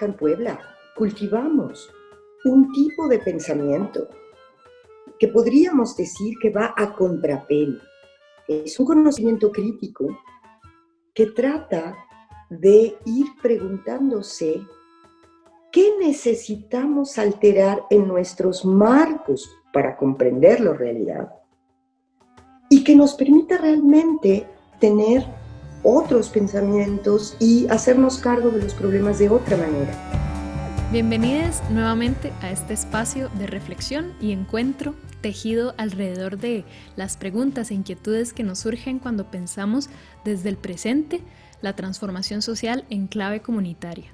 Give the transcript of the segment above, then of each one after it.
acá en Puebla cultivamos un tipo de pensamiento que podríamos decir que va a contrapelo. Es un conocimiento crítico que trata de ir preguntándose qué necesitamos alterar en nuestros marcos para comprender la realidad y que nos permita realmente tener otros pensamientos y hacernos cargo de los problemas de otra manera. Bienvenidos nuevamente a este espacio de reflexión y encuentro tejido alrededor de las preguntas e inquietudes que nos surgen cuando pensamos desde el presente la transformación social en clave comunitaria.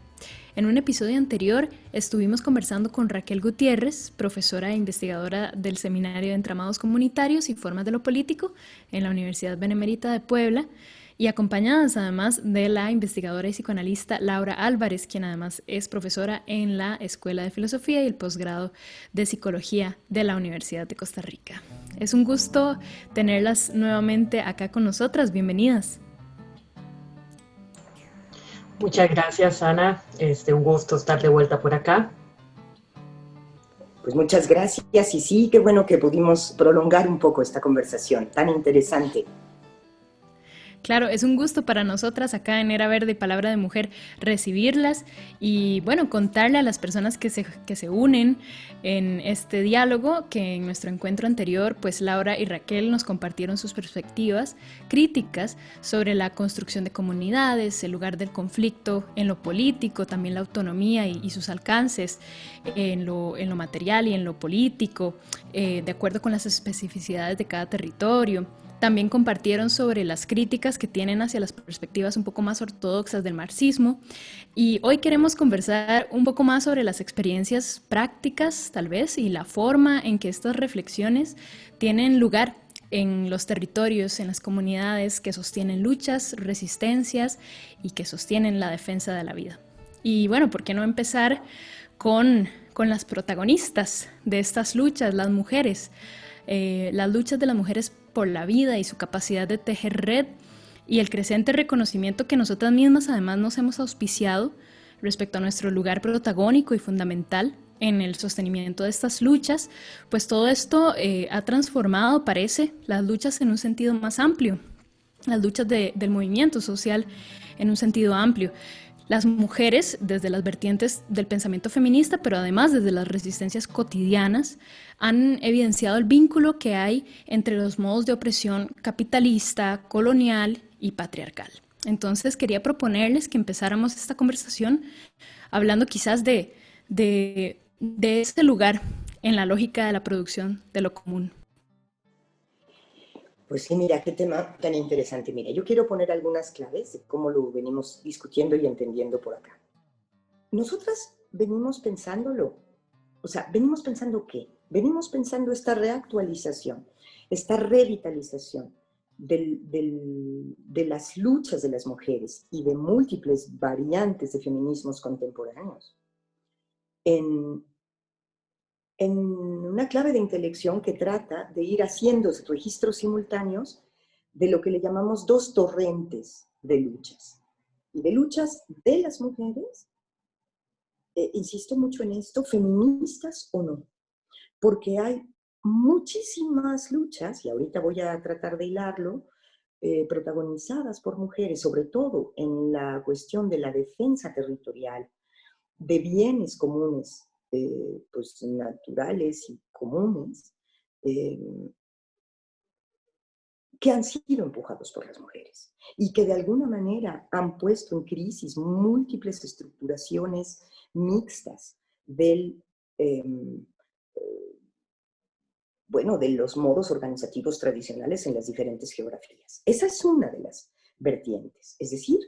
En un episodio anterior estuvimos conversando con Raquel Gutiérrez, profesora e investigadora del Seminario de Entramados Comunitarios y Formas de lo Político en la Universidad Benemérita de Puebla, y acompañadas además de la investigadora y psicoanalista Laura Álvarez, quien además es profesora en la Escuela de Filosofía y el posgrado de Psicología de la Universidad de Costa Rica. Es un gusto tenerlas nuevamente acá con nosotras. Bienvenidas. Muchas gracias, Ana. Un gusto estar de vuelta por acá. Pues muchas gracias y sí, qué bueno que pudimos prolongar un poco esta conversación tan interesante. Claro, es un gusto para nosotras acá en Era Verde y Palabra de Mujer recibirlas y bueno, contarle a las personas que se unen en este diálogo que en nuestro encuentro anterior pues Laura y Raquel nos compartieron sus perspectivas críticas sobre la construcción de comunidades, el lugar del conflicto en lo político, también la autonomía y sus alcances en lo material y en lo político, de acuerdo con las especificidades de cada territorio. También compartieron sobre las críticas que tienen hacia las perspectivas un poco más ortodoxas del marxismo. Y hoy queremos conversar un poco más sobre las experiencias prácticas, tal vez, y la forma en que estas reflexiones tienen lugar en los territorios, en las comunidades que sostienen luchas, resistencias y que sostienen la defensa de la vida. Y bueno, ¿por qué no empezar con las protagonistas de estas luchas, las mujeres? Las luchas de las mujeres por la vida y su capacidad de tejer red y el creciente reconocimiento que nosotras mismas además nos hemos auspiciado respecto a nuestro lugar protagónico y fundamental en el sostenimiento de estas luchas, pues todo esto ha transformado, parece, las luchas en un sentido más amplio, las luchas del movimiento social en un sentido amplio. Las mujeres, desde las vertientes del pensamiento feminista, pero además desde las resistencias cotidianas, han evidenciado el vínculo que hay entre los modos de opresión capitalista, colonial y patriarcal. Entonces quería proponerles que empezáramos esta conversación hablando quizás de este lugar en la lógica de la producción de lo común. Pues sí, mira, qué tema tan interesante. Mira, yo quiero poner algunas claves de cómo lo venimos discutiendo y entendiendo por acá. Nosotras venimos pensándolo. O sea, ¿venimos pensando qué? Venimos pensando esta reactualización, esta revitalización de las luchas de las mujeres y de múltiples variantes de feminismos contemporáneos en una clave de intelección que trata de ir haciendo registros simultáneos de lo que le llamamos dos torrentes de luchas. Y de luchas de las mujeres, insisto mucho en esto, feministas o no, porque hay muchísimas luchas, y ahorita voy a tratar de hilarlo, protagonizadas por mujeres, sobre todo en la cuestión de la defensa territorial, de bienes comunes, pues naturales y comunes, que han sido empujados por las mujeres y que de alguna manera han puesto en crisis múltiples estructuraciones mixtas del, bueno, de los modos organizativos tradicionales en las diferentes geografías. Esa es una de las vertientes, es decir,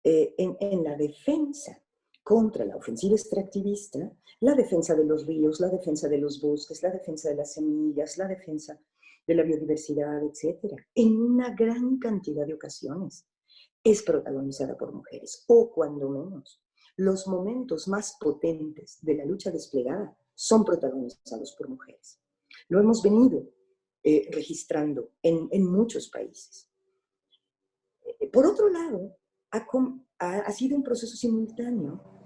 en la defensa contra la ofensiva extractivista, la defensa de los ríos, la defensa de los bosques, la defensa de las semillas, la defensa de la biodiversidad, etc. En una gran cantidad de ocasiones es protagonizada por mujeres, o cuando menos, los momentos más potentes de la lucha desplegada son protagonizados por mujeres. Lo hemos venido registrando en muchos países. Por otro lado, ha sido un proceso simultáneo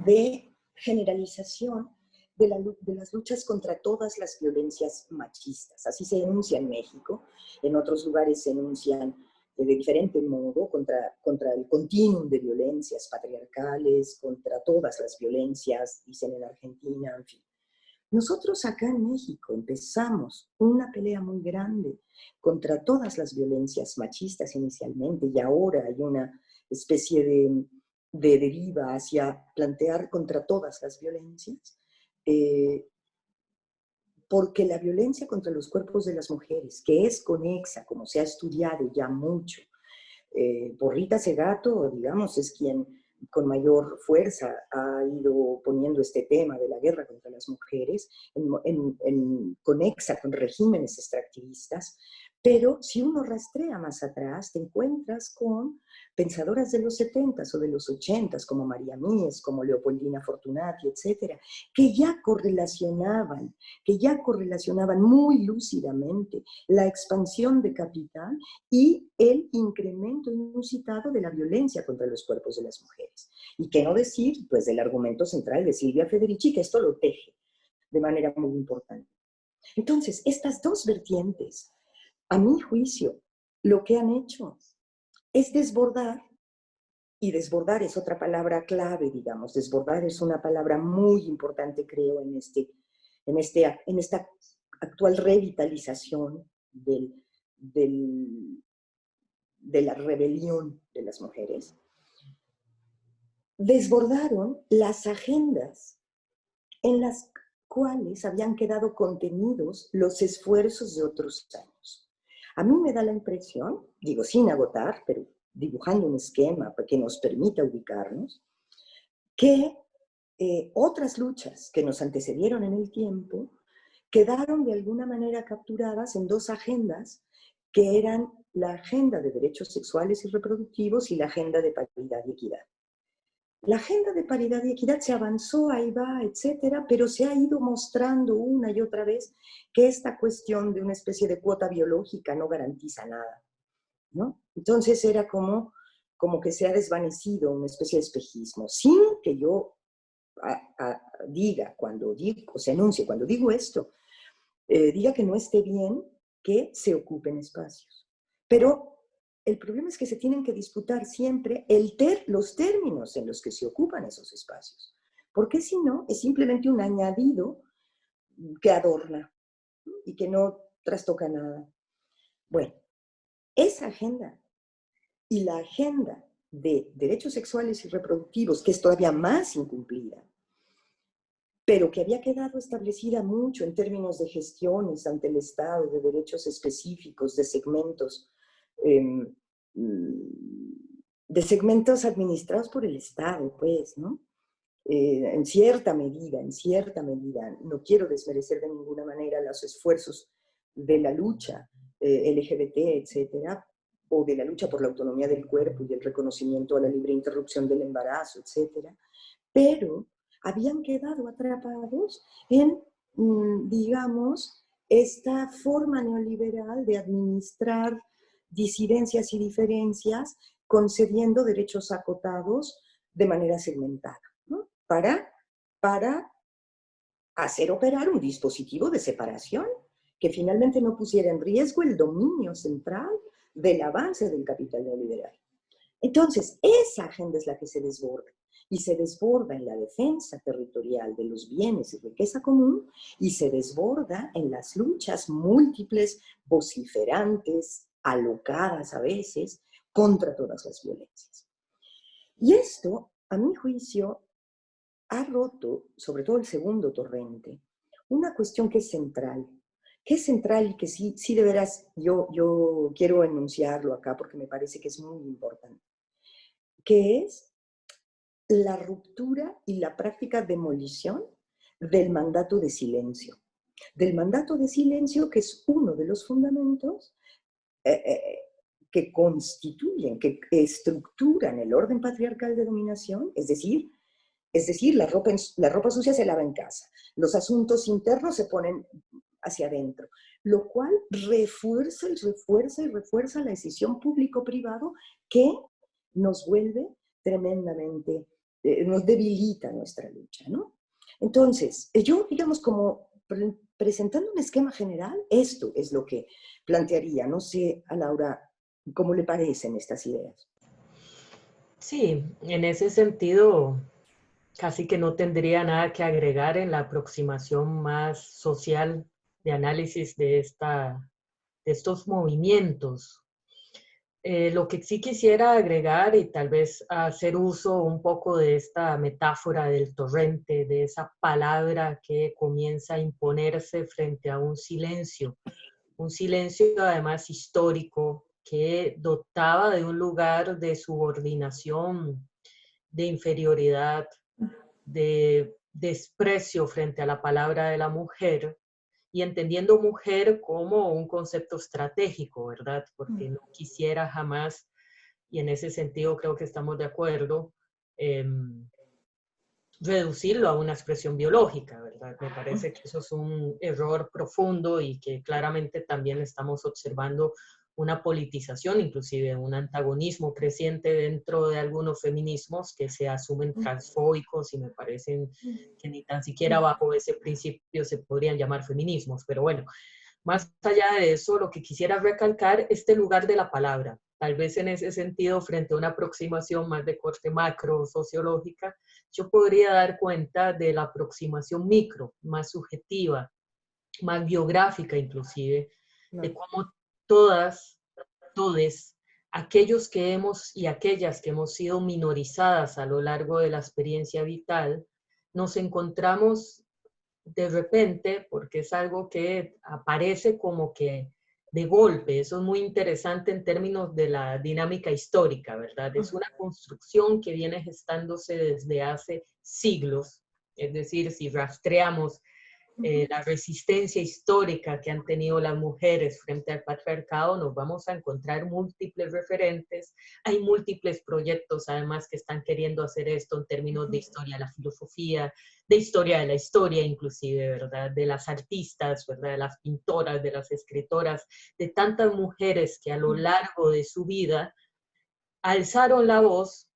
de generalización de las luchas contra todas las violencias machistas. Así se enuncia en México, en otros lugares se enuncian de diferente modo contra el continuum de violencias patriarcales, contra todas las violencias, dicen en Argentina, en fin. Nosotros acá en México empezamos una pelea muy grande contra todas las violencias machistas inicialmente, y ahora hay una especie de deriva hacia plantear contra todas las violencias, porque la violencia contra los cuerpos de las mujeres, que es conexa, como se ha estudiado ya mucho, por Rita Segato, digamos, es quien con mayor fuerza ha ido poniendo este tema de la guerra contra las mujeres, conexa con regímenes extractivistas, pero si uno rastrea más atrás, te encuentras con pensadoras de los 70s o de los 80s, como María Mies, como Leopoldina Fortunati, etcétera, que ya correlacionaban muy lúcidamente la expansión de capital y el incremento inusitado de la violencia contra los cuerpos de las mujeres. Y qué no decir, pues, del argumento central de Silvia Federici, que esto lo teje de manera muy importante. Entonces, estas dos vertientes, a mi juicio, lo que han hecho es desbordar, y desbordar es otra palabra clave, digamos, desbordar es una palabra muy importante, creo, en esta actual revitalización de la rebelión de las mujeres, desbordaron las agendas en las cuales habían quedado contenidos los esfuerzos de otros años. A mí me da la impresión, digo sin agotar, pero dibujando un esquema que nos permita ubicarnos, que otras luchas que nos antecedieron en el tiempo quedaron de alguna manera capturadas en dos agendas que eran la agenda de derechos sexuales y reproductivos y la agenda de paridad y equidad. La agenda de paridad y equidad se avanzó, ahí va, etcétera, pero se ha ido mostrando una y otra vez que esta cuestión de una especie de cuota biológica no garantiza nada, ¿no? Entonces era como que se ha desvanecido una especie de espejismo, sin que yo diga, se enuncie, cuando digo esto, diga que no esté bien que se ocupen espacios. Pero el problema es que se tienen que disputar siempre los términos en los que se ocupan esos espacios, porque si no, es simplemente un añadido que adorna y que no trastoca nada. Bueno, esa agenda y la agenda de derechos sexuales y reproductivos, que es todavía más incumplida, pero que había quedado establecida mucho en términos de gestiones ante el Estado, de derechos específicos, de segmentos administrados por el Estado, pues, ¿no? En cierta medida, no quiero desmerecer de ninguna manera los esfuerzos de la lucha LGBT, etcétera, o de la lucha por la autonomía del cuerpo y el reconocimiento a la libre interrupción del embarazo, etcétera, pero habían quedado atrapados en, digamos, esta forma neoliberal de administrar disidencias y diferencias, concediendo derechos acotados de manera segmentada, ¿no? Para hacer operar un dispositivo de separación que finalmente no pusiera en riesgo el dominio central del avance del capital neoliberal. Entonces, esa agenda es la que se desborda, y se desborda en la defensa territorial de los bienes y riqueza común, y se desborda en las luchas múltiples, vociferantes, alocadas a veces, contra todas las violencias. Y esto, a mi juicio, ha roto, sobre todo el segundo torrente, una cuestión que es central y que sí de veras yo quiero enunciarlo acá porque me parece que es muy importante, que es la ruptura y la práctica demolición del mandato de silencio. Del mandato de silencio, que es uno de los fundamentos que constituyen, que estructuran el orden patriarcal de dominación, es decir, la ropa sucia se lava en casa, los asuntos internos se ponen hacia adentro, lo cual refuerza la decisión público-privado que nos vuelve tremendamente nos debilita nuestra lucha, ¿no? Entonces, yo, digamos, como presentando un esquema general, esto es lo que plantearía. No sé, a Laura, ¿cómo le parecen estas ideas? Sí, en ese sentido, casi que no tendría nada que agregar en la aproximación más social de análisis de estos movimientos. Lo que sí quisiera agregar y tal vez hacer uso un poco de esta metáfora del torrente, de esa palabra que comienza a imponerse frente a un silencio además histórico que dotaba de un lugar de subordinación, de inferioridad, de desprecio frente a la palabra de la mujer, y entendiendo mujer como un concepto estratégico, ¿verdad? Porque no quisiera jamás, y en ese sentido creo que estamos de acuerdo, eh, reducirlo a una expresión biológica, ¿verdad? Me parece que eso es un error profundo y que claramente también estamos observando una politización, inclusive un antagonismo creciente dentro de algunos feminismos que se asumen transfóbicos y me parecen que ni tan siquiera bajo ese principio se podrían llamar feminismos. Pero bueno, más allá de eso, lo que quisiera recalcar es el lugar de la palabra. Tal vez en ese sentido, frente a una aproximación más de corte macro, sociológica, yo podría dar cuenta de la aproximación micro, más subjetiva, más biográfica inclusive, de cómo todas, todes, aquellos que hemos y aquellas que hemos sido minorizadas a lo largo de la experiencia vital, nos encontramos de repente, porque es algo que aparece como que de golpe. Eso es muy interesante en términos de la dinámica histórica, ¿verdad? Es una construcción que viene gestándose desde hace siglos, es decir, si rastreamos la resistencia histórica que han tenido las mujeres frente al patriarcado, nos vamos a encontrar múltiples referentes. Hay múltiples proyectos, además, que están queriendo hacer esto en términos de historia de la filosofía, de historia de la historia, inclusive, ¿verdad? De las artistas, ¿verdad? De las pintoras, de las escritoras, de tantas mujeres que a lo largo de su vida alzaron la voz,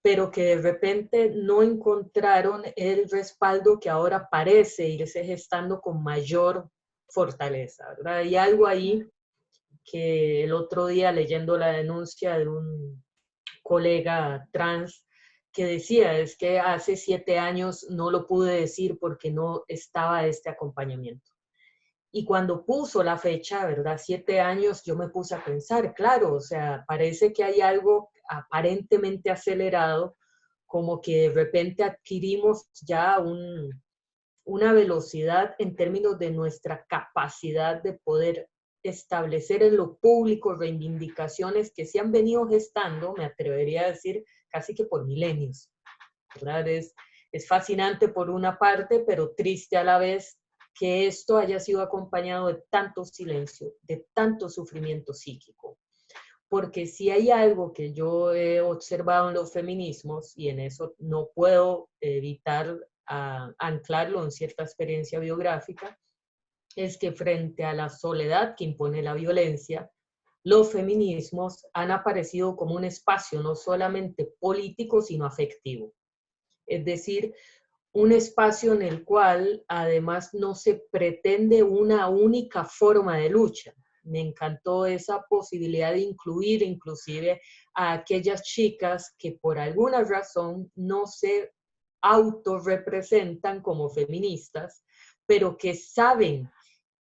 pero que de repente no encontraron el respaldo que ahora parece irse gestando con mayor fortaleza, ¿verdad? Hay algo ahí que el otro día leyendo la denuncia de un colega trans que decía, es que hace 7 años no lo pude decir porque no estaba este acompañamiento. Y cuando puso la fecha, ¿verdad? 7 años, yo me puse a pensar, claro, o sea, parece que hay algo aparentemente acelerado, como que de repente adquirimos ya una velocidad en términos de nuestra capacidad de poder establecer en lo público reivindicaciones que se han venido gestando, me atrevería a decir, casi que por milenios, ¿verdad? Es fascinante por una parte, pero triste a la vez que esto haya sido acompañado de tanto silencio, de tanto sufrimiento psíquico. Porque si hay algo que yo he observado en los feminismos, y en eso no puedo evitar anclarlo en cierta experiencia biográfica, es que frente a la soledad que impone la violencia, los feminismos han aparecido como un espacio no solamente político, sino afectivo. Es decir, un espacio en el cual además no se pretende una única forma de lucha. Me encantó esa posibilidad de incluir inclusive a aquellas chicas que por alguna razón no se autorrepresentan como feministas, pero que saben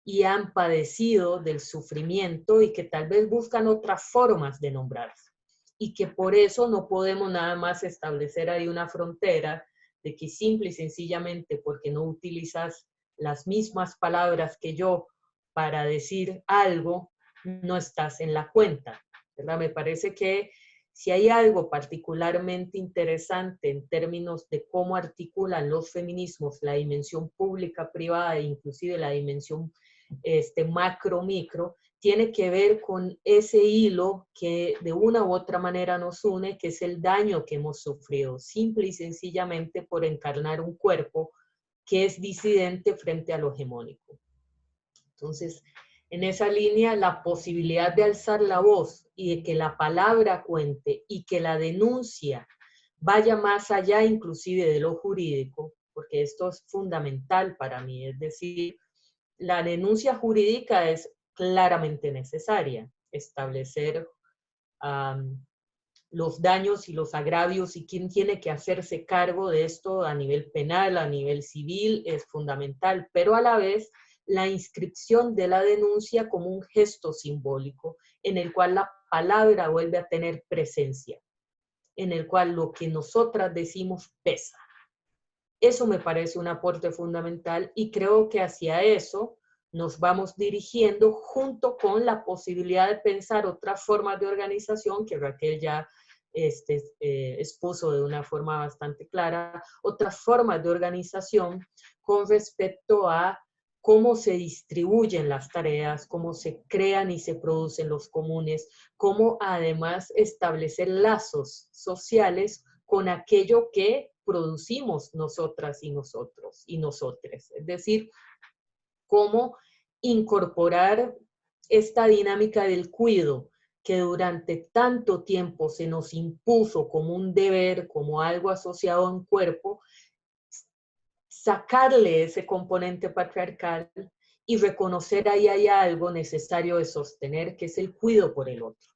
y han padecido del sufrimiento y que tal vez buscan otras formas de nombrarse. Y que por eso no podemos nada más establecer ahí una frontera de que simple y sencillamente porque no utilizas las mismas palabras que yo para decir algo, no estás en la cuenta, ¿verdad? Me parece que si hay algo particularmente interesante en términos de cómo articulan los feminismos la dimensión pública, privada e inclusive la dimensión macro-micro, tiene que ver con ese hilo que de una u otra manera nos une, que es el daño que hemos sufrido, simple y sencillamente por encarnar un cuerpo que es disidente frente a lo hegemónico. Entonces, en esa línea, la posibilidad de alzar la voz y de que la palabra cuente y que la denuncia vaya más allá inclusive de lo jurídico, porque esto es fundamental para mí, es decir, la denuncia jurídica es claramente necesaria, establecer los daños y los agravios y quién tiene que hacerse cargo de esto a nivel penal, a nivel civil, es fundamental, pero a la vez la inscripción de la denuncia como un gesto simbólico en el cual la palabra vuelve a tener presencia, en el cual lo que nosotras decimos pesa. Eso me parece un aporte fundamental y creo que hacia eso nos vamos dirigiendo junto con la posibilidad de pensar otras formas de organización que Raquel ya expuso de una forma bastante clara, otras formas de organización con respecto a cómo se distribuyen las tareas, cómo se crean y se producen los comunes, cómo además establecer lazos sociales con aquello que producimos nosotras y nosotros y nosotres. Es decir, cómo incorporar esta dinámica del cuidado que durante tanto tiempo se nos impuso como un deber, como algo asociado a un cuerpo, sacarle ese componente patriarcal y reconocer ahí hay algo necesario de sostener, que es el cuidado por el otro.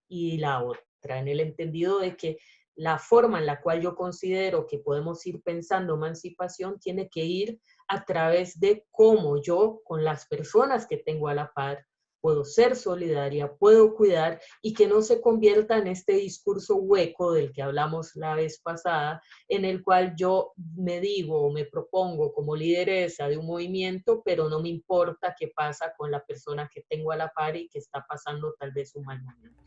Y la otra, en el entendido de que la forma en la cual yo considero que podemos ir pensando emancipación tiene que ir a través de cómo yo, con las personas que tengo a la par, puedo ser solidaria, puedo cuidar y que no se convierta en este discurso hueco del que hablamos la vez pasada, en el cual yo me digo o me propongo como lideresa de un movimiento, pero no me importa qué pasa con la persona que tengo a la par y que está pasando tal vez un mal momento.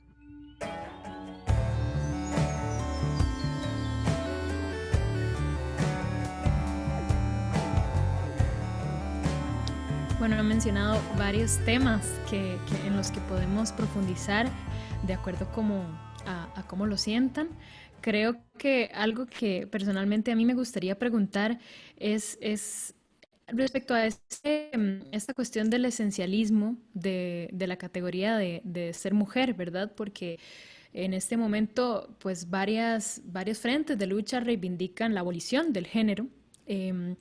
Bueno, he mencionado varios temas en los que podemos profundizar de acuerdo a cómo lo sientan. Creo que algo que personalmente a mí me gustaría preguntar es respecto a esta cuestión del esencialismo de la categoría de ser mujer, ¿verdad? Porque en este momento, pues varios frentes de lucha reivindican la abolición del género. eh,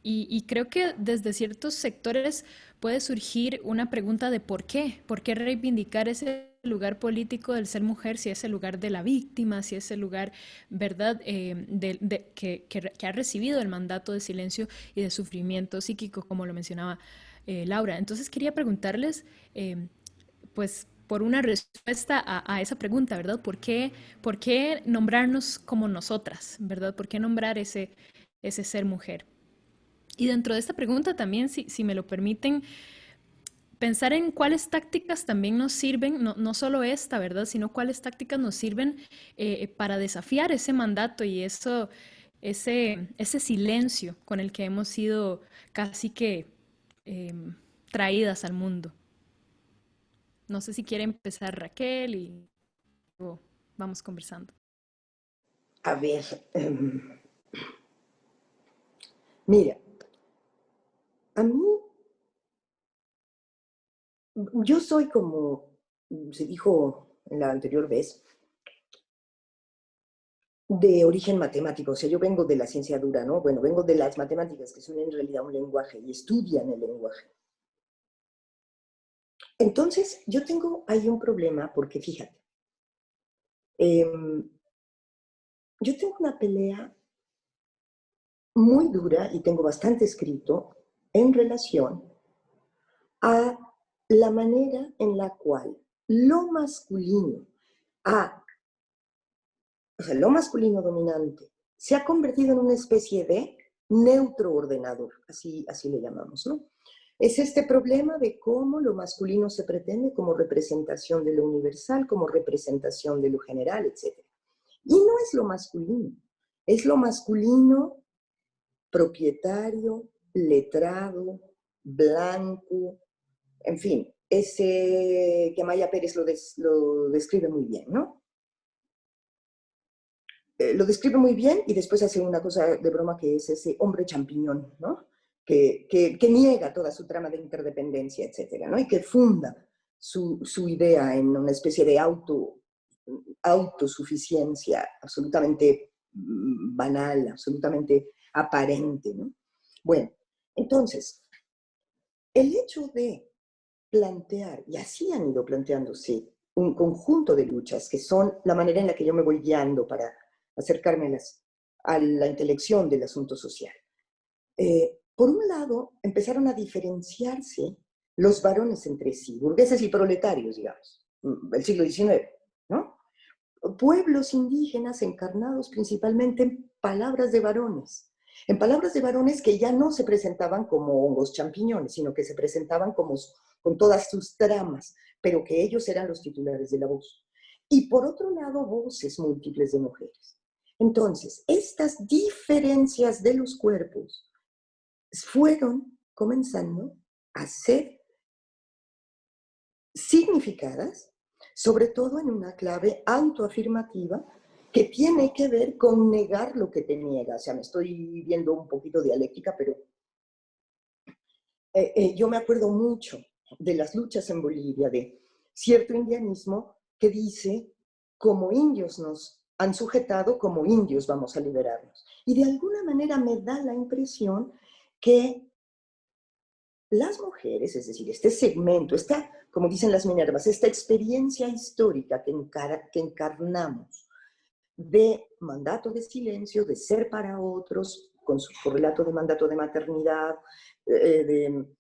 y creo que desde ciertos sectores puede surgir una pregunta de por qué reivindicar ese lugar político del ser mujer, si es el lugar de la víctima, si es el lugar, ¿verdad?, que ha recibido el mandato de silencio y de sufrimiento psíquico, como lo mencionaba Laura. Entonces quería preguntarles, pues, por una respuesta a esa pregunta, ¿verdad? ¿Por qué nombrarnos como nosotras, ¿verdad? ¿Por qué nombrar ese ser mujer? Y dentro de esta pregunta también, si me lo permiten, pensar en cuáles tácticas también nos sirven, no solo esta, ¿verdad? Sino cuáles tácticas nos sirven para desafiar ese mandato y ese silencio con el que hemos sido casi que eh, traídas al mundo. No sé si quiere empezar Raquel y luego vamos conversando. A ver, mira, a mí, yo soy como se dijo en la anterior vez, de origen matemático, o sea, yo vengo de la ciencia dura, ¿no? Bueno, vengo de las matemáticas, que son en realidad un lenguaje, y estudian el lenguaje. Entonces, yo tengo ahí un problema, porque fíjate, yo tengo una pelea muy dura, y tengo bastante escrito, en relación a la manera en la cual lo masculino, o sea, lo masculino dominante, se ha convertido en una especie de neutro ordenador, así le llamamos, ¿no? Es este problema de cómo lo masculino se pretende como representación de lo universal, como representación de lo general, etc. Y no es lo masculino, es lo masculino propietario, letrado, blanco, en fin, ese que Amaya Pérez lo describe muy bien, ¿no? Lo describe muy bien y después hace una cosa de broma que es ese hombre champiñón, ¿no? Que niega toda su trama de interdependencia, etcétera, ¿no? Y que funda su idea en una especie de autosuficiencia absolutamente banal, absolutamente aparente, ¿no? Bueno, entonces, el hecho de plantear, y así han ido planteándose un conjunto de luchas que son la manera en la que yo me voy guiando para acercarme a la intelección del asunto social. Por un lado, empezaron a diferenciarse los varones entre sí, burgueses y proletarios, digamos, del siglo XIX, ¿no? Pueblos indígenas encarnados principalmente en palabras de varones que ya no se presentaban como hongos champiñones, sino que se presentaban como, con todas sus tramas, pero que ellos eran los titulares de la voz. Y por otro lado, voces múltiples de mujeres. Entonces, estas diferencias de los cuerpos fueron comenzando a ser significadas, sobre todo en una clave autoafirmativa que tiene que ver con negar lo que te niega. O sea, me estoy viendo un poquito dialéctica, pero yo me acuerdo mucho de las luchas en Bolivia, de cierto indianismo que dice, como indios nos han sujetado, como indios vamos a liberarnos. Y de alguna manera me da la impresión que las mujeres, es decir, este segmento, como dicen las Minervas, esta experiencia histórica que encarnamos de mandato de silencio, de ser para otros, con su correlato de mandato de maternidad, en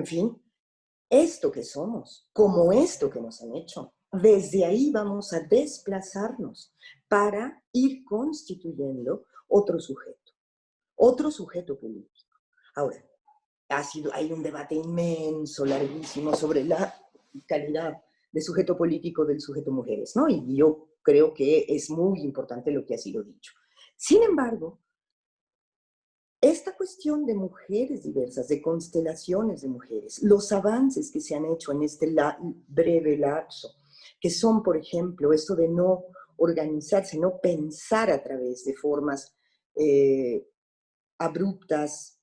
fin, esto que somos, como esto que nos han hecho. Desde ahí vamos a desplazarnos para ir constituyendo otro sujeto político. Ahora, hay un debate inmenso, larguísimo, sobre la calidad de sujeto político del sujeto mujeres, ¿no? Y yo creo que es muy importante lo que ha sido dicho. Sin embargo, esta cuestión de mujeres diversas, de constelaciones de mujeres, los avances que se han hecho en este breve lapso, que son, por ejemplo, esto de no organizarse, no pensar a través de formas abruptas,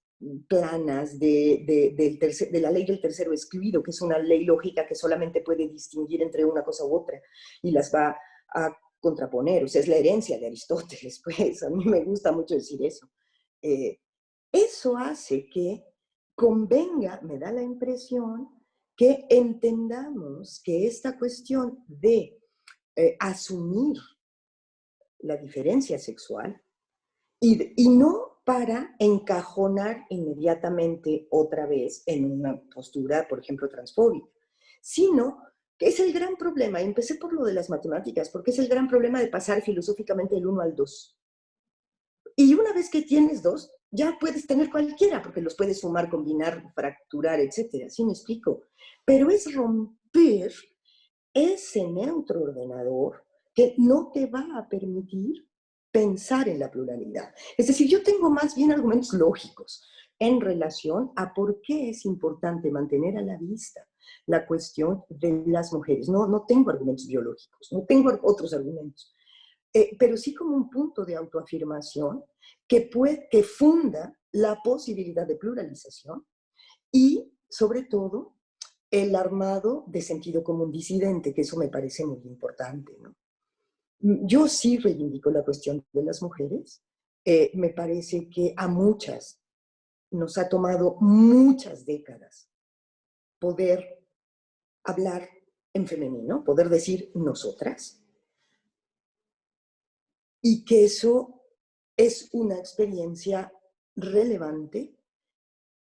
planas de la ley del tercero excluido, que es una ley lógica que solamente puede distinguir entre una cosa u otra y las va a contraponer. O sea, es la herencia de Aristóteles, pues a mí me gusta mucho decir eso. Eso hace que convenga, me da la impresión, que entendamos que esta cuestión de asumir la diferencia sexual y no para encajonar inmediatamente otra vez en una postura, por ejemplo, transfóbica, sino que es el gran problema, y empecé por lo de las matemáticas, porque es el gran problema de pasar filosóficamente del 1 al 2. Y una vez que tienes 2, ya puedes tener cualquiera, porque los puedes sumar, combinar, fracturar, etcétera. ¿Sí me explico? Pero es romper ese neutro ordenador que no te va a permitir pensar en la pluralidad. Es decir, yo tengo más bien argumentos lógicos en relación a por qué es importante mantener a la vista la cuestión de las mujeres. No tengo argumentos biológicos, no tengo otros argumentos, pero sí como un punto de autoafirmación que funda la posibilidad de pluralización y, sobre todo, el armado de sentido común disidente, que eso me parece muy importante, ¿no? Yo sí reivindico la cuestión de las mujeres. Me parece que a muchas nos ha tomado muchas décadas poder hablar en femenino, poder decir nosotras, y que eso es una experiencia relevante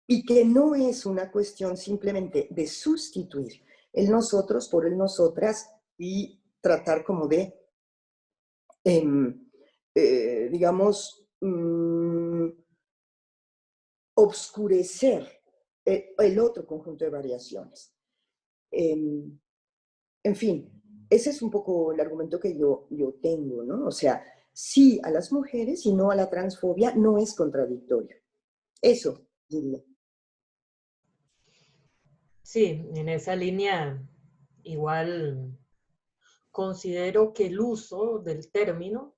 y que no es una cuestión simplemente de sustituir el nosotros por el nosotras y tratar como de digamos, obscurecer el otro conjunto de variaciones. En fin, ese es un poco el argumento que yo tengo, ¿no? O sea, sí a las mujeres y no a la transfobia no es contradictorio. Eso diría. Sí, en esa línea igual considero que el uso del término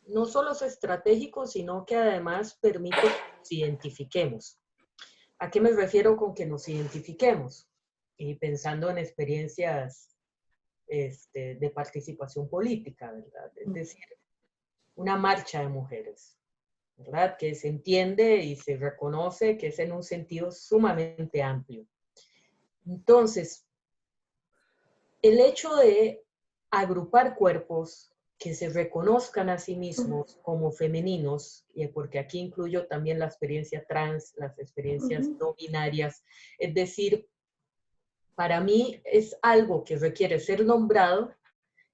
no solo es estratégico, sino que además permite que nos identifiquemos. ¿A qué me refiero con que nos identifiquemos? Y pensando en experiencias de participación política, ¿verdad? Es decir, una marcha de mujeres, ¿verdad? Que se entiende y se reconoce que es en un sentido sumamente amplio. Entonces, el hecho de agrupar cuerpos que se reconozcan a sí mismos como femeninos, y porque aquí incluyo también la experiencia trans, las experiencias no binarias, es decir, para mí es algo que requiere ser nombrado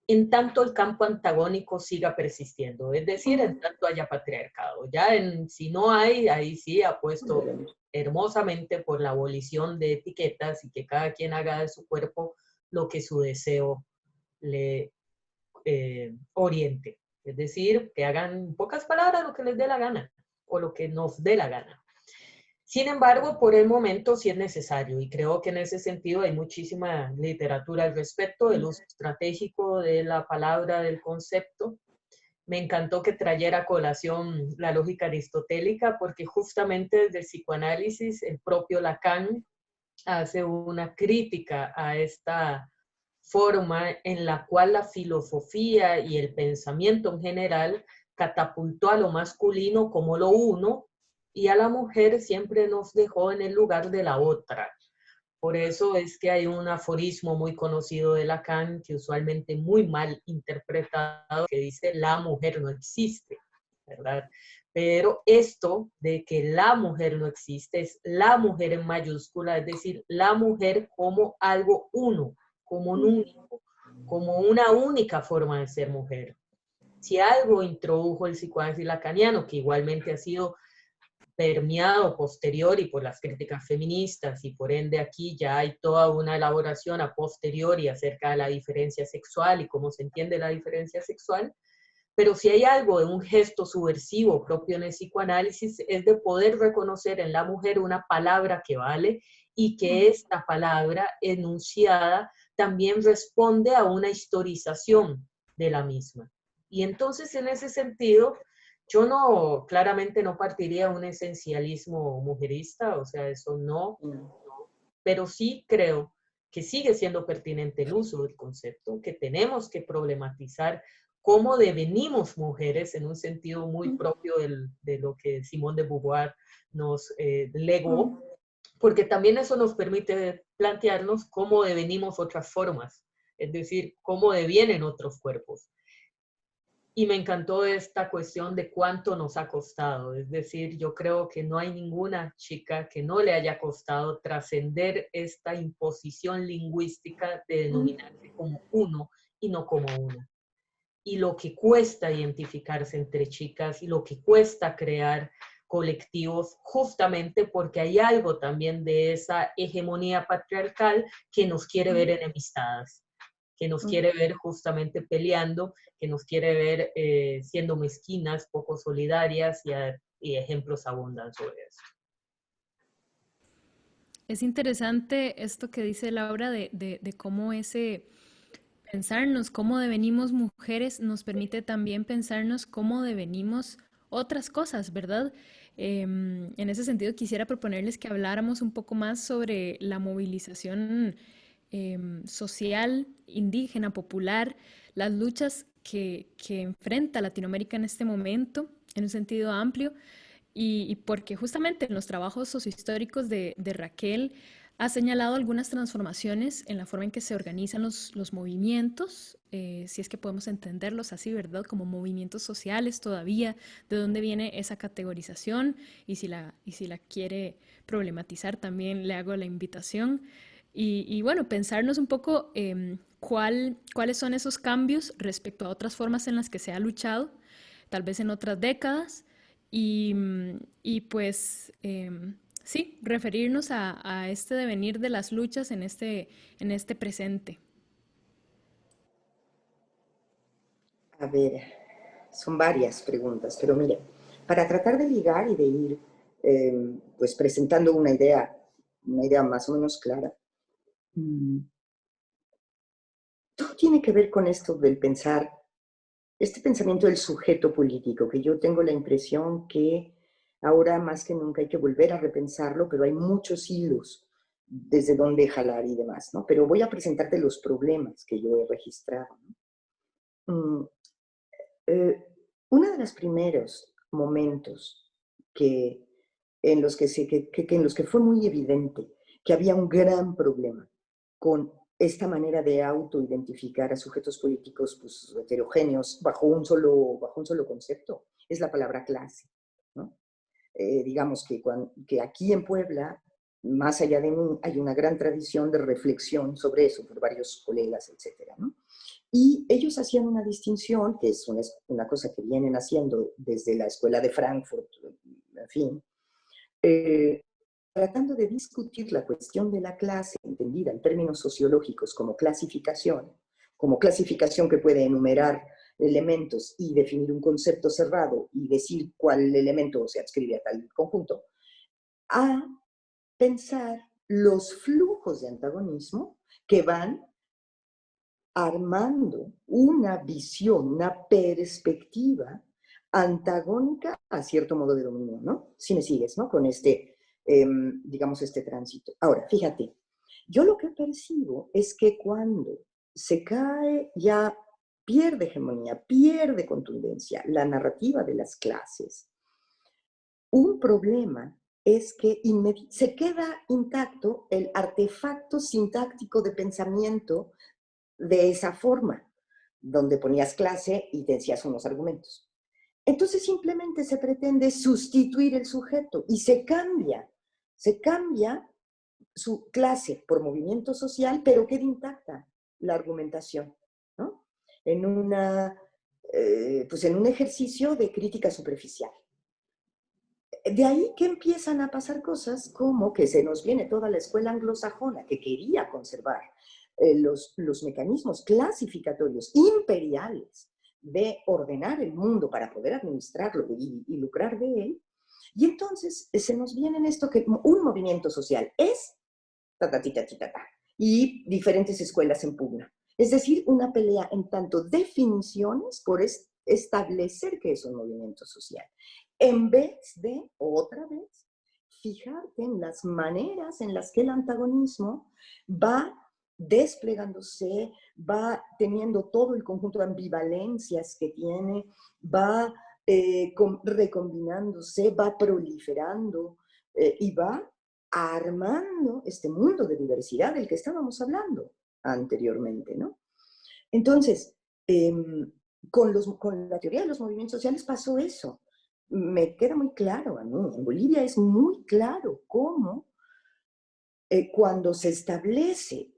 en tanto el campo antagónico siga persistiendo, es decir, en tanto haya patriarcado. Ya si no hay, ahí sí apuesto hermosamente por la abolición de etiquetas y que cada quien haga de su cuerpo lo que su deseo le oriente. Es decir, que hagan en pocas palabras lo que les dé la gana o lo que nos dé la gana. Sin embargo, por el momento sí es necesario y creo que en ese sentido hay muchísima literatura al respecto del uso estratégico de la palabra, del concepto. Me encantó que trayera a colación la lógica aristotélica porque justamente desde el psicoanálisis el propio Lacan hace una crítica a esta forma en la cual la filosofía y el pensamiento en general catapultó a lo masculino como lo uno y a la mujer siempre nos dejó en el lugar de la otra. Por eso es que hay un aforismo muy conocido de Lacan, que usualmente muy mal interpretado, que dice la mujer no existe, ¿verdad? Pero esto de que la mujer no existe es la mujer en mayúscula, es decir, la mujer como algo uno, como un único, como una única forma de ser mujer. Si algo introdujo el psicoanálisis lacaniano, que igualmente ha sido permeado posteriori por las críticas feministas y por ende aquí ya hay toda una elaboración a posteriori acerca de la diferencia sexual y cómo se entiende la diferencia sexual, pero si hay algo de un gesto subversivo propio en el psicoanálisis es de poder reconocer en la mujer una palabra que vale y que esta palabra enunciada también responde a una historización de la misma. Y entonces en ese sentido, yo no, claramente no partiría de un esencialismo mujerista, o sea, eso no, pero sí creo que sigue siendo pertinente el uso del concepto, que tenemos que problematizar cómo devenimos mujeres en un sentido muy propio de lo que Simone de Beauvoir nos legó, porque también eso nos permite plantearnos cómo devenimos otras formas, es decir, cómo devienen otros cuerpos. Y me encantó esta cuestión de cuánto nos ha costado. Es decir, yo creo que no hay ninguna chica que no le haya costado trascender esta imposición lingüística de denominarse como uno y no como una. Y lo que cuesta identificarse entre chicas y lo que cuesta crear colectivos, justamente porque hay algo también de esa hegemonía patriarcal que nos quiere ver enemistadas, que nos quiere ver justamente peleando, que nos quiere ver siendo mezquinas, poco solidarias y ejemplos abundan sobre eso. Es interesante esto que dice Laura de cómo ese pensarnos cómo devenimos mujeres nos permite también pensarnos cómo devenimos otras cosas, ¿verdad? En ese sentido quisiera proponerles que habláramos un poco más sobre la movilización social, indígena, popular, las luchas que enfrenta Latinoamérica en este momento, en un sentido amplio, y porque justamente en los trabajos sociohistóricos de Raquel ha señalado algunas transformaciones en la forma en que se organizan los movimientos, si es que podemos entenderlos así, ¿verdad? Como movimientos sociales todavía, de dónde viene esa categorización y si la quiere problematizar también le hago la invitación. Y bueno, pensarnos un poco cuáles son esos cambios respecto a otras formas en las que se ha luchado, tal vez en otras décadas, y pues sí, referirnos a este devenir de las luchas en este presente. A ver, son varias preguntas, pero mire, para tratar de ligar y de ir pues presentando una idea más o menos clara, todo tiene que ver con esto del pensar, este pensamiento del sujeto político, que yo tengo la impresión que ahora más que nunca hay que volver a repensarlo, pero hay muchos hilos desde donde jalar y demás, ¿no? Pero voy a presentarte los problemas que yo he registrado, ¿no? Uno de los primeros momentos en los que fue muy evidente que había un gran problema con esta manera de autoidentificar a sujetos políticos pues, heterogéneos bajo un solo concepto, es la palabra clase, ¿no? Digamos que aquí en Puebla, más allá de mí, hay una gran tradición de reflexión sobre eso por varios colegas, etcétera, ¿no? Y ellos hacían una distinción, que es una cosa que vienen haciendo desde la escuela de Frankfurt, en fin, eh, tratando de discutir la cuestión de la clase, entendida en términos sociológicos como clasificación que puede enumerar elementos y definir un concepto cerrado y decir cuál elemento se adscribe a tal conjunto, a pensar los flujos de antagonismo que van armando una visión, una perspectiva antagónica a cierto modo de dominio, ¿no? Si me sigues, ¿no? Con digamos, este tránsito. Ahora, fíjate, yo lo que percibo es que cuando se cae, ya pierde hegemonía, pierde contundencia la narrativa de las clases, un problema es que se queda intacto el artefacto sintáctico de pensamiento de esa forma, donde ponías clase y te decías unos argumentos. Entonces simplemente se pretende sustituir el sujeto y se cambia su clase por movimiento social, pero queda intacta la argumentación, ¿no? Pues en un ejercicio de crítica superficial. De ahí que empiezan a pasar cosas como que se nos viene toda la escuela anglosajona que quería conservar los mecanismos clasificatorios imperiales de ordenar el mundo para poder administrarlo y lucrar de él. Y entonces se nos viene en esto que un movimiento social es ta, ta, ta, ta, ta, y diferentes escuelas en pugna. Es decir, una pelea en tanto definiciones por establecer que es un movimiento social, en vez de, otra vez, fijarte en las maneras en las que el antagonismo va desplegándose, va teniendo todo el conjunto de ambivalencias que tiene, va recombinándose, va proliferando y va armando este mundo de diversidad del que estábamos hablando anteriormente, ¿no? Entonces, con la teoría de los movimientos sociales pasó eso. Me queda muy claro a mí, en Bolivia es muy claro cómo cuando se establece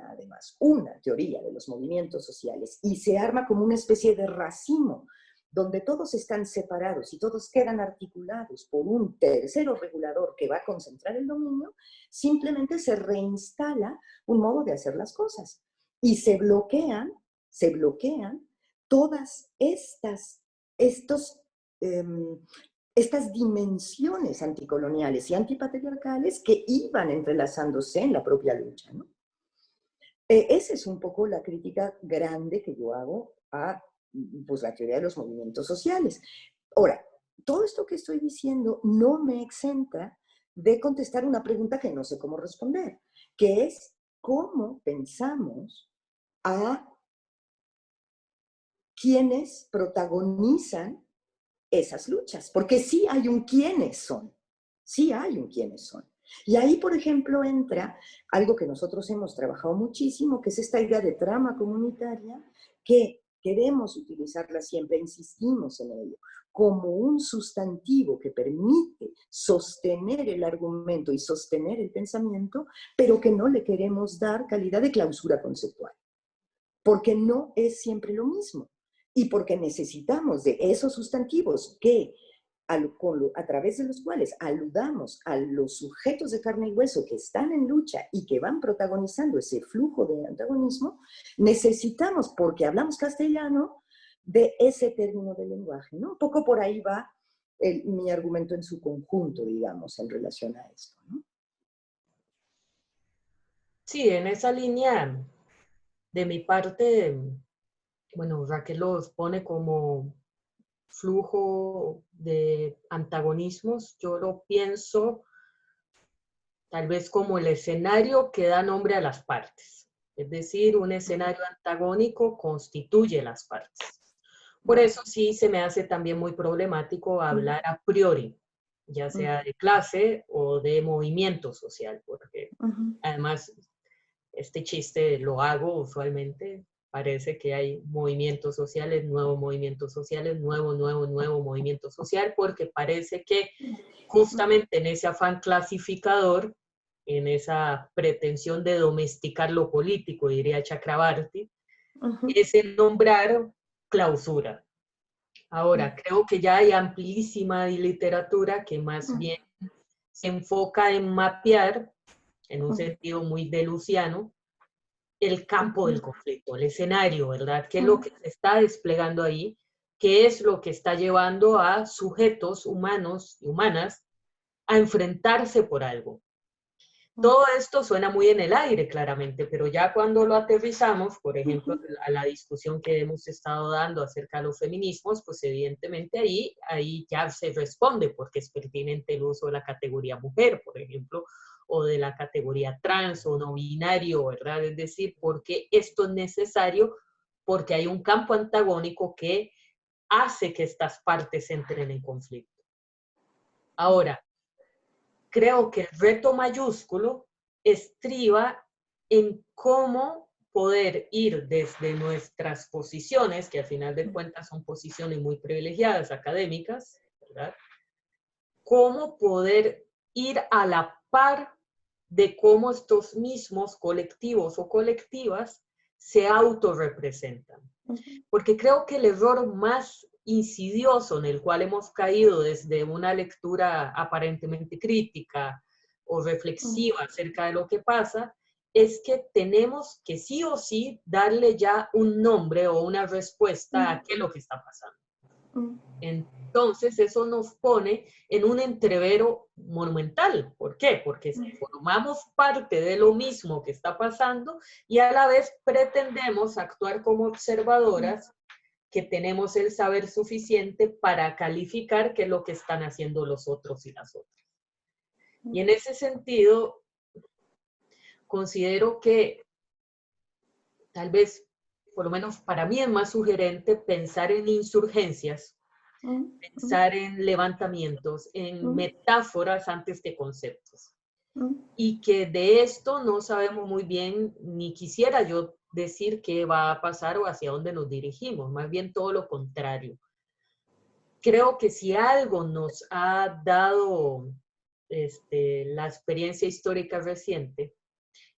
además, una teoría de los movimientos sociales y se arma como una especie de racimo donde todos están separados y todos quedan articulados por un tercero regulador que va a concentrar el dominio, simplemente se reinstala un modo de hacer las cosas y se bloquean todas estas dimensiones anticoloniales y antipatriarcales que iban entrelazándose en la propia lucha, ¿no? Esa es un poco la crítica grande que yo hago a pues, la teoría de los movimientos sociales. Ahora, todo esto que estoy diciendo no me exenta de contestar una pregunta que no sé cómo responder, que es cómo pensamos a quienes protagonizan esas luchas, porque sí hay un quiénes son, sí hay un quiénes son. Y ahí, por ejemplo, entra algo que nosotros hemos trabajado muchísimo, que es esta idea de trama comunitaria, que queremos utilizarla siempre, insistimos en ello, como un sustantivo que permite sostener el argumento y sostener el pensamiento, pero que no le queremos dar calidad de clausura conceptual, porque no es siempre lo mismo. Y porque necesitamos de esos sustantivos que, a través de los cuales aludamos a los sujetos de carne y hueso que están en lucha y que van protagonizando ese flujo de antagonismo, necesitamos, porque hablamos castellano, de ese término del lenguaje, ¿no? Un poco por ahí va mi argumento en su conjunto, digamos, en relación a esto, ¿no? Sí, en esa línea, de mi parte, bueno, Raquel los pone como flujo de antagonismos. Yo lo pienso tal vez como el escenario que da nombre a las partes. Es decir, un escenario antagónico constituye las partes. Por eso sí se me hace también muy problemático hablar a priori, ya sea de clase o de movimiento social, porque además este chiste lo hago usualmente. Parece que hay movimientos sociales, nuevo movimiento social, porque parece que justamente en ese afán clasificador, en esa pretensión de domesticar lo político, diría Chakrabarti, es el nombrar clausura. Ahora, creo que ya hay amplísima literatura que más bien se enfoca en mapear, en un sentido muy deluciano, el campo del conflicto, el escenario, ¿verdad? ¿Qué es lo que se está desplegando ahí? ¿Qué es lo que está llevando a sujetos humanos y humanas a enfrentarse por algo? Todo esto suena muy en el aire, claramente, pero ya cuando lo aterrizamos, por ejemplo, a la discusión que hemos estado dando acerca de los feminismos, pues evidentemente ahí ya se responde porque es pertinente el uso de la categoría mujer, por ejemplo, o de la categoría trans o no binario, ¿verdad? Es decir, porque esto es necesario porque hay un campo antagónico que hace que estas partes entren en conflicto. Ahora, creo que el reto mayúsculo estriba en cómo poder ir desde nuestras posiciones, que al final de cuentas son posiciones muy privilegiadas académicas, ¿verdad? Cómo poder ir a la par de cómo estos mismos colectivos o colectivas se autorrepresentan. Porque creo que el error más insidioso en el cual hemos caído desde una lectura aparentemente crítica o reflexiva acerca de lo que pasa, es que tenemos que sí o sí darle ya un nombre o una respuesta a qué es lo que está pasando. Entonces eso nos pone en un entrevero monumental. ¿Por qué? Porque formamos parte de lo mismo que está pasando y a la vez pretendemos actuar como observadoras que tenemos el saber suficiente para calificar qué es lo que están haciendo los otros y las otras. Y en ese sentido, considero que tal vez, por lo menos para mí es más sugerente pensar en insurgencias, pensar en levantamientos, en metáforas antes que conceptos. Y que de esto no sabemos muy bien, ni quisiera yo decir qué va a pasar o hacia dónde nos dirigimos, más bien todo lo contrario. Creo que si algo nos ha dado la experiencia histórica reciente,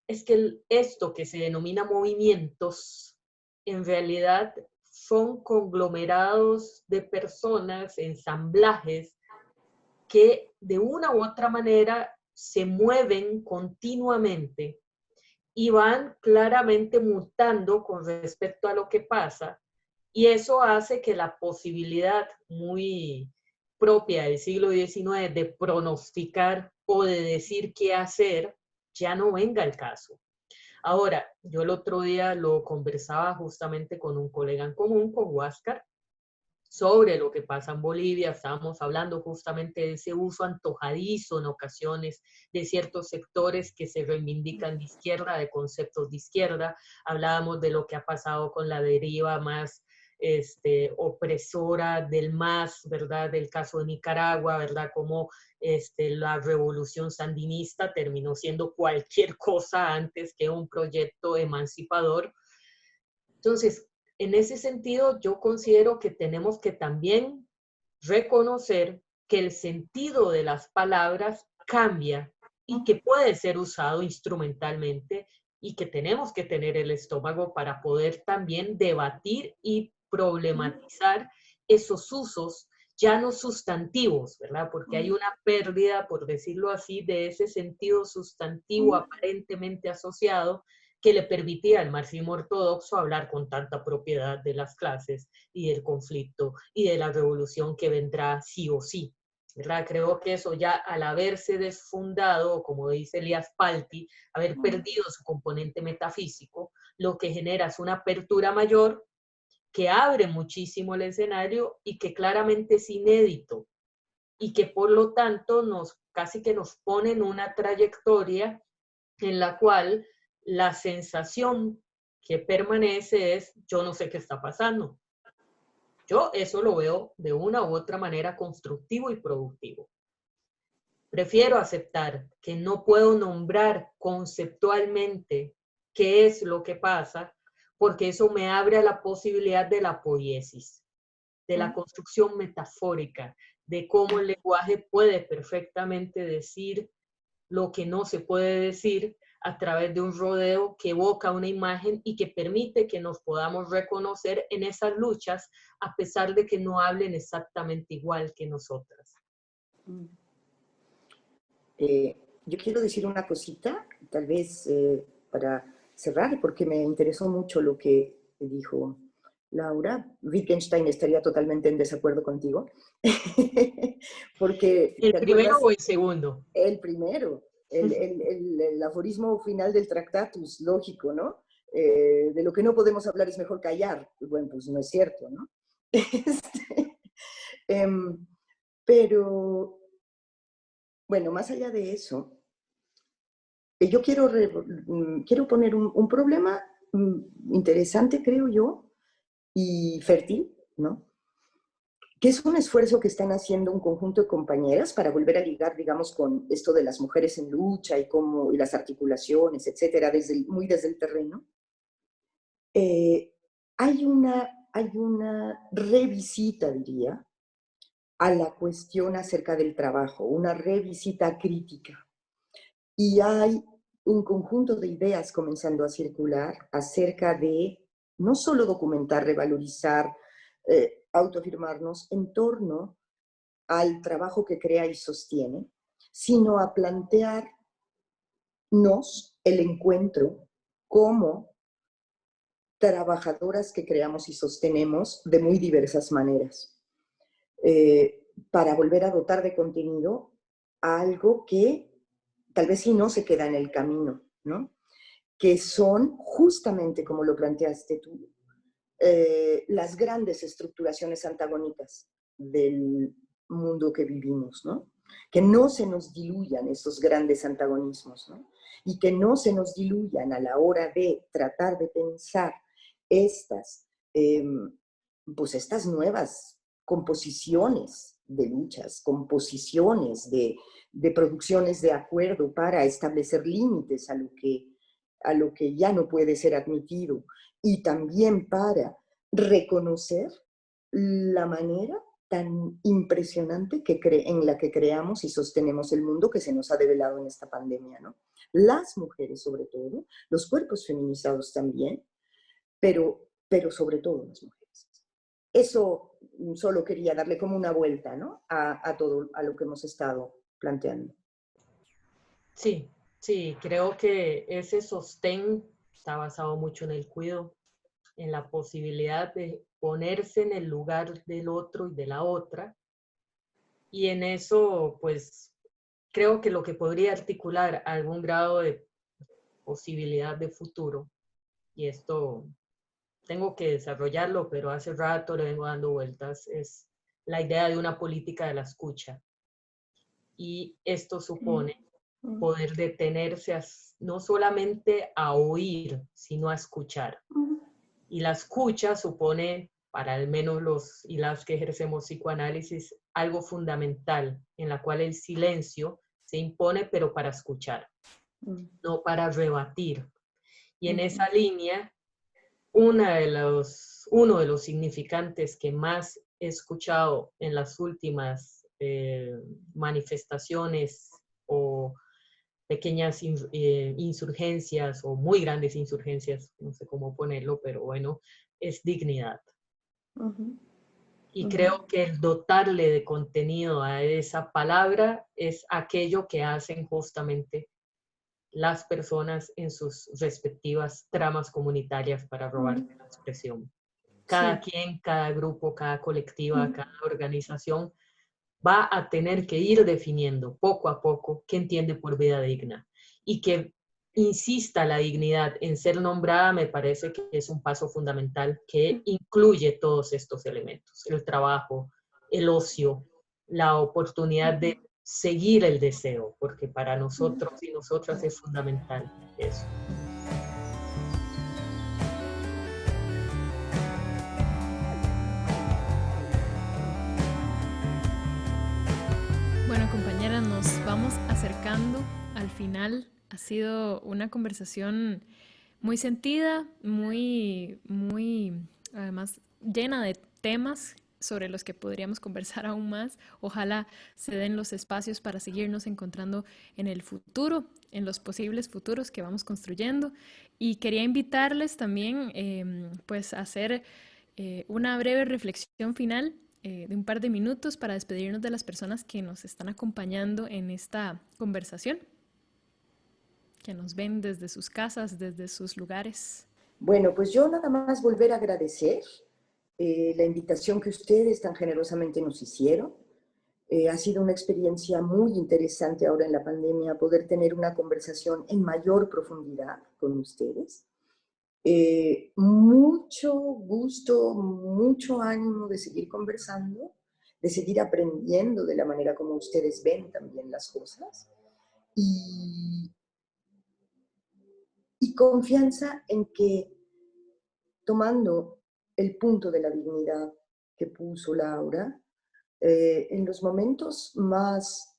es que esto que se denomina movimientos, en realidad son conglomerados de personas, ensamblajes, que de una u otra manera se mueven continuamente y van claramente mutando con respecto a lo que pasa, y eso hace que la posibilidad muy propia del siglo XIX de pronosticar o de decir qué hacer ya no venga al caso. Ahora, yo el otro día lo conversaba justamente con un colega en común, con Huáscar, sobre lo que pasa en Bolivia. Estábamos hablando justamente de ese uso antojadizo en ocasiones de ciertos sectores que se reivindican de izquierda, de conceptos de izquierda. Hablábamos de lo que ha pasado con la deriva más opresora del MAS, ¿verdad? Del caso de Nicaragua, ¿verdad? Como la revolución sandinista terminó siendo cualquier cosa antes que un proyecto emancipador. Entonces, en ese sentido, yo considero que tenemos que también reconocer que el sentido de las palabras cambia y que puede ser usado instrumentalmente y que tenemos que tener el estómago para poder también debatir y problematizar esos usos ya no sustantivos, ¿verdad? Porque hay una pérdida, por decirlo así, de ese sentido sustantivo aparentemente asociado que le permitía al marxismo ortodoxo hablar con tanta propiedad de las clases y del conflicto y de la revolución que vendrá sí o sí, ¿verdad? Creo que eso ya al haberse desfundado, como dice Elias Palti, haber perdido su componente metafísico, lo que genera es una apertura mayor que abre muchísimo el escenario y que claramente es inédito y que por lo tanto casi que nos pone en una trayectoria en la cual la sensación que permanece es yo no sé qué está pasando. Yo eso lo veo de una u otra manera constructivo y productivo. Prefiero aceptar que no puedo nombrar conceptualmente qué es lo que pasa, porque eso me abre a la posibilidad de la poiesis, de la construcción metafórica, de cómo el lenguaje puede perfectamente decir lo que no se puede decir a través de un rodeo que evoca una imagen y que permite que nos podamos reconocer en esas luchas, a pesar de que no hablen exactamente igual que nosotras. Yo quiero decir una cosita, tal vez para cerrar, porque me interesó mucho lo que dijo Laura. Wittgenstein estaría totalmente en desacuerdo contigo, porque, ¿El ¿te primero acuerdas? o el segundo? El primero, el aforismo final del Tractatus, lógico, ¿no? De lo que no podemos hablar es mejor callar. Bueno, pues no es cierto, ¿no? Em, pero, bueno, más allá de eso, yo quiero poner un problema interesante, creo yo, y fértil, ¿no? Que es un esfuerzo que están haciendo un conjunto de compañeras para volver a ligar, digamos, con esto de las mujeres en lucha y las articulaciones, etcétera, muy desde el terreno. Hay una revisita, diría, a la cuestión acerca del trabajo, una revisita crítica. Y hay un conjunto de ideas comenzando a circular acerca de no solo documentar, revalorizar, autoafirmarnos en torno al trabajo que crea y sostiene, sino a plantearnos el encuentro como trabajadoras que creamos y sostenemos de muy diversas maneras, para volver a dotar de contenido a algo que tal vez sí no se queda en el camino, ¿no? Que son justamente, como lo planteaste tú, las grandes estructuraciones antagónicas del mundo que vivimos, ¿no? Que no se nos diluyan esos grandes antagonismos, ¿no? Y que no se nos diluyan a la hora de tratar de pensar estas, pues estas nuevas composiciones de luchas, composiciones de producciones de acuerdo para establecer límites a lo que ya no puede ser admitido, y también para reconocer la manera tan impresionante en la que creamos y sostenemos el mundo que se nos ha develado en esta pandemia, ¿no? Las mujeres sobre todo, los cuerpos feminizados también, pero sobre todo las mujeres. Eso solo quería darle como una vuelta, ¿no? A todo, a lo que hemos estado planteando. Sí, sí, creo que ese sostén está basado mucho en el cuidado, en la posibilidad de ponerse en el lugar del otro y de la otra. Y en eso, pues, creo que lo que podría articular algún grado de posibilidad de futuro, y esto tengo que desarrollarlo, pero hace rato le vengo dando vueltas, es la idea de una política de la escucha. Y esto supone poder detenerse no solamente a oír, sino a escuchar. Y la escucha supone, para al menos los y las que ejercemos psicoanálisis, algo fundamental, en la cual el silencio se impone, pero para escuchar, no para rebatir. Y en esa línea, uno de los significantes que más he escuchado en las últimas manifestaciones o pequeñas insurgencias o muy grandes insurgencias, no sé cómo ponerlo, pero bueno, es dignidad. Y creo que el dotarle de contenido a esa palabra es aquello que hacen justamente las personas en sus respectivas tramas comunitarias para robar la expresión. Cada quien, cada grupo, cada colectiva, cada organización va a tener que ir definiendo poco a poco qué entiende por vida digna. Y que insista la dignidad en ser nombrada me parece que es un paso fundamental que incluye todos estos elementos: el trabajo, el ocio, la oportunidad de seguir el deseo, porque para nosotros y nosotras es fundamental eso. nos vamos acercando al final. Ha sido una conversación muy sentida, además llena de temas sobre los que podríamos conversar aún más. Ojalá se den los espacios para seguirnos encontrando en el futuro, en los posibles futuros que vamos construyendo. Y quería invitarles también pues a hacer una breve reflexión final de un par de minutos para despedirnos de las personas que nos están acompañando en esta conversación, que nos ven desde sus casas, desde sus lugares. Bueno, pues yo nada más volver a agradecer la invitación que ustedes tan generosamente nos hicieron. Ha sido una experiencia muy interesante ahora en la pandemia poder tener una conversación en mayor profundidad con ustedes. Mucho gusto, mucho ánimo de seguir conversando, de seguir aprendiendo de la manera como ustedes ven también las cosas y confianza en que tomando el punto de la dignidad que puso Laura, en los momentos más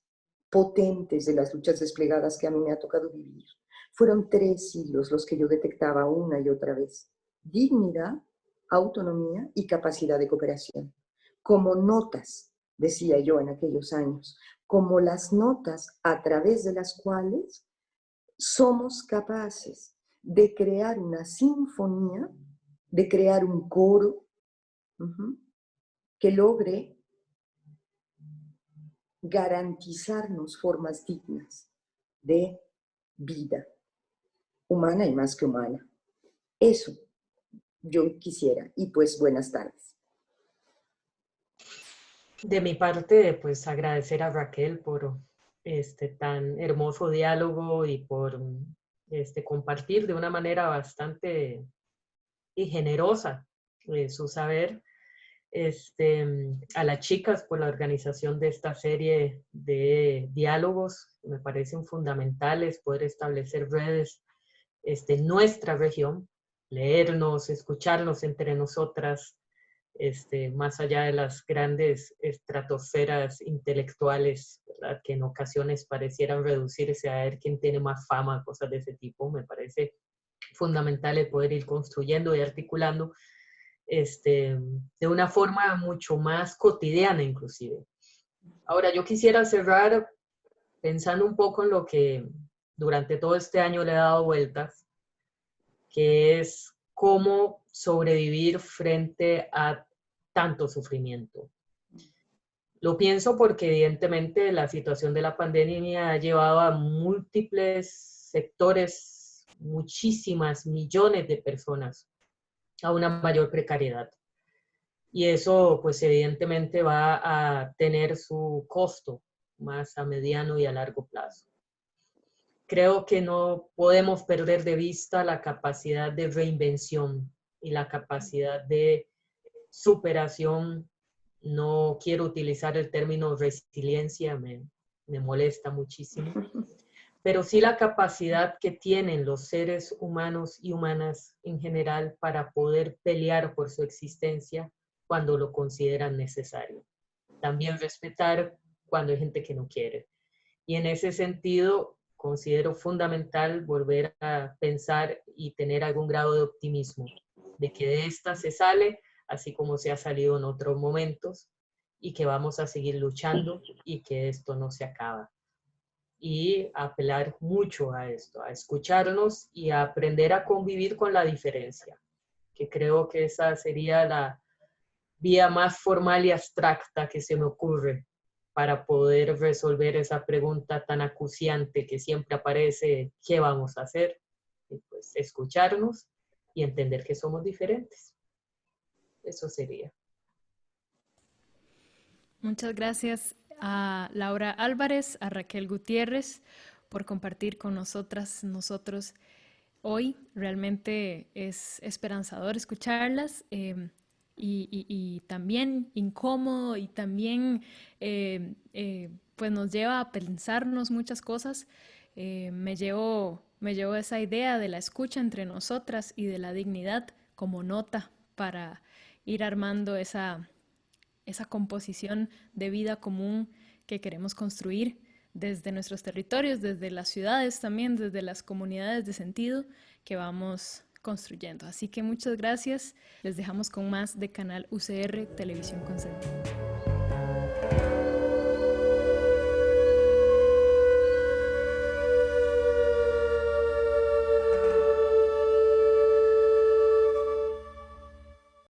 potentes de las luchas desplegadas que a mí me ha tocado vivir, fueron 3 hilos los que yo detectaba una y otra vez: dignidad, autonomía y capacidad de cooperación. Como notas, decía yo en aquellos años, como las notas a través de las cuales somos capaces de crear una sinfonía, de crear un coro que logre garantizarnos formas dignas de vida, humana y más que humana. Eso yo quisiera. Y pues buenas tardes. De mi parte, pues agradecer a Raquel por este tan hermoso diálogo y por compartir de una manera bastante y generosa su saber. A las chicas por la organización de esta serie de diálogos, me parecen fundamentales poder establecer redes en nuestra región, leernos, escucharnos entre nosotras, más allá de las grandes estratosferas intelectuales, ¿verdad? Que en ocasiones parecieran reducirse a ver quién tiene más fama, cosas de ese tipo. Me parece fundamental el poder ir construyendo y articulando de una forma mucho más cotidiana inclusive. Ahora, yo quisiera cerrar pensando un poco en lo que durante todo este año le he dado vueltas, que es cómo sobrevivir frente a tanto sufrimiento. Lo pienso porque evidentemente la situación de la pandemia ha llevado a múltiples sectores, muchísimas, millones de personas a una mayor precariedad. Y eso, pues evidentemente va a tener su costo más a mediano y a largo plazo. Creo que no podemos perder de vista la capacidad de reinvención y la capacidad de superación. No quiero utilizar el término resiliencia, me molesta muchísimo, pero sí la capacidad que tienen los seres humanos y humanas en general para poder pelear por su existencia cuando lo consideran necesario. También respetar cuando hay gente que no quiere. Y en ese sentido, considero fundamental volver a pensar y tener algún grado de optimismo, de que de esta se sale, así como se ha salido en otros momentos, y que vamos a seguir luchando y que esto no se acaba. Y apelar mucho a esto, a escucharnos y a aprender a convivir con la diferencia, que creo que esa sería la vía más formal y abstracta que se me ocurre para poder resolver esa pregunta tan acuciante que siempre aparece: ¿qué vamos a hacer? Y pues escucharnos y entender que somos diferentes. Eso sería. Muchas gracias a Laura Álvarez, a Raquel Gutiérrez por compartir con nosotros hoy. Realmente es esperanzador escucharlas y también incómodo y también pues nos lleva a pensarnos muchas cosas. Me llevo esa idea de la escucha entre nosotras y de la dignidad como nota para ir armando esa composición de vida común que queremos construir desde nuestros territorios, desde las ciudades también, desde las comunidades de sentido que vamos construyendo. Así que muchas gracias. Les dejamos con más de Canal UCR Televisión con Sentido.